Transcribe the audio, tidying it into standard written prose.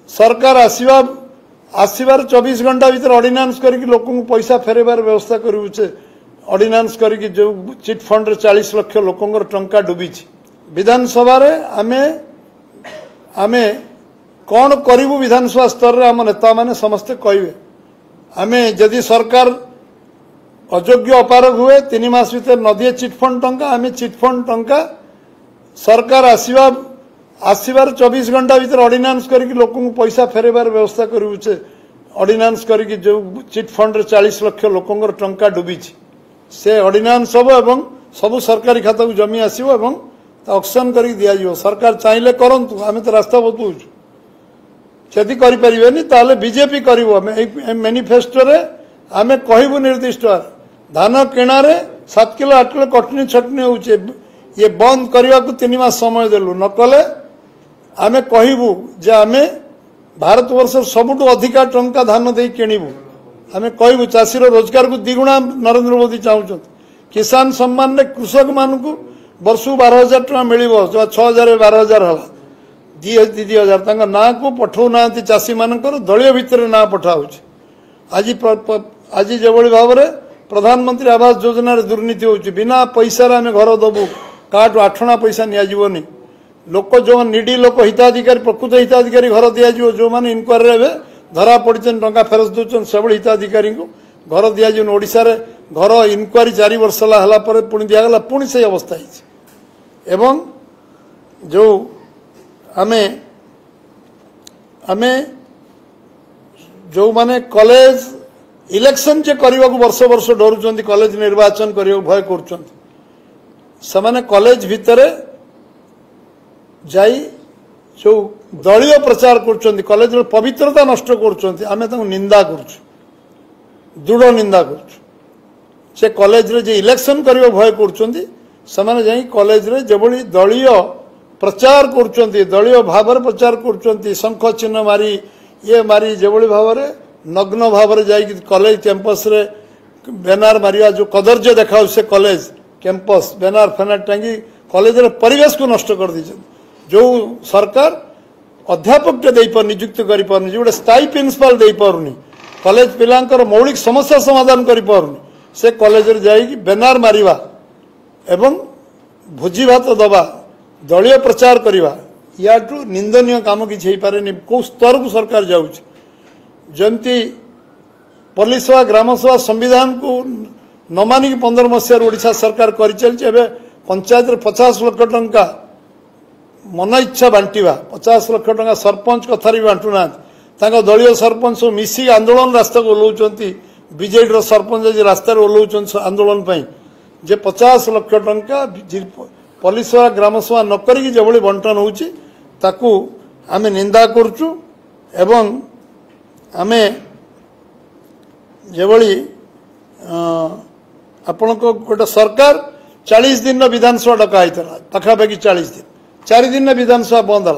सरकार आसबार 24 घंटा भीतर ऑर्डिनेंस करके लोक पैसा फेरबार व्यवस्था करुचे ऑर्डिनेंस करके जो चिट फंड रे 40 लाख लोकंर टंका डूबी विधानसभा रे आमे कौन करू विधानसभा स्तर रे आम नेता माने समस्ते कहे आमे जदि सरकार अयोग्य अपारग हुए 3 मास भीतर नदी चिटफंड टंका आमे चिटफंड टंका सरकार आसबार 24 घंटा भीतर ऑर्डिनेंस करके लोक पैसा फेरबार व्यवस्था करुचे ऑर्डिनेंस करके जो चिट फंड रे 40 लाख लोकंर टंका डूबी से ऑर्डिनेंस हम एवं सबू सरकारी खाता को जमी आसो एवं ऑक्शन कर दिज्व सरकार चाहिए करंतु आमे तो रास्ता बताऊँ जदि करें बीजेपी करूँ मैनिफेस्टो रे आमे कहबू निर्दिष्ट धान किणारे 7 किलो 8 किलो कटनी छटनी होचे ये बंद करने को 3 मास समय देलु नकले आमे कहबू जे आमे भारत वर्ष सबुठु अधिका टंका धान दे किणबू आमे कहबू चाषी रोजगार को द्विगुणा नरेंद्र मोदी चाहते किसान सम्मान रे कृषक मान को वर्ष 12,000 टका मिल 6,000 12,000 है 2,000 ना को पठाऊना चाषी मान दलीय भितर ना पठाऊ आज जो भाव में प्रधानमंत्री आवास योजना रे दुर्नीति होची बिना पैसा आम घर दबू काटू 8 पैसा निजी लोक जो निडी लोक हिताधिकारी प्रकृत हिताधिकारी घर दिज्व जो मैंने इनक्वारी रे धरा पड़ी टंका फेरत दौरान से हिताधिकारी को घर दिज्व ओडिशा रे घर इनक्वारी 4 वर्ष है पुणी दिगला पुणी से अवस्था एवं जो आमे आमे जो माने कॉलेज इलेक्शन जे करने को वर्ष वर्ष डरुंच कॉलेज निर्वाचन करने भय कर कॉलेज भितर जाई जो दलीय प्रचार कर कॉलेज पवित्रता नष्ट कर निंदा कर दृढ़ निंदा कर कॉलेज रे जे इलेक्शन करने भय कर कॉलेज रे जो दलीय प्रचार कर दलीय भाव प्रचार कर शंख चिन्ह मारी ये मारी जो भाव में नग्न भाव जा कॉलेज कैंपस रे बैनर मारिया जो कदर्य देखा से कॉलेज कैंपस बैनर फेनर टांगी कॉलेज रे परिवेश को नष्ट कर दी जो सरकार अध्यापक टे नियुक्त कर गोटे स्थायी प्रिंसिपाल दे पारुनी कॉलेज पिलांकर मौलिक समस्या समाधान कर पारुनी से कॉलेज रे जाई बैनर मारिबा एवं भोजी भात दबा दलीय प्रचार करवा याठू निंदनीय काम किसी हो पारे कौ स्तर को सरकार जाऊँच जमती पुलिस सभा ग्राम सभा संविधान को न मानिक 15 मसीह ओडिशा सरकार कर चलती पंचायत 50 लाख टंका मन इच्छा बांटा 50 लाख टंका सरपंच कथार भी बांटुना दलीय सरपंच मिसी आंदोलन रास्ता को ओह्लौंट बीजेडी सरपंच आज रास्त ओह्लौंट आंदोलन जे 50 लाख टंका पुलिस सभा ग्राम सभा नक जो बंटन होताकू आमे निंदा करुचु एवं आमे जो आपण को गोटे सरकार 40 दिन विधानसभा डका पाखापाखि 40 दिन 4 दिन विधानसभा बंद है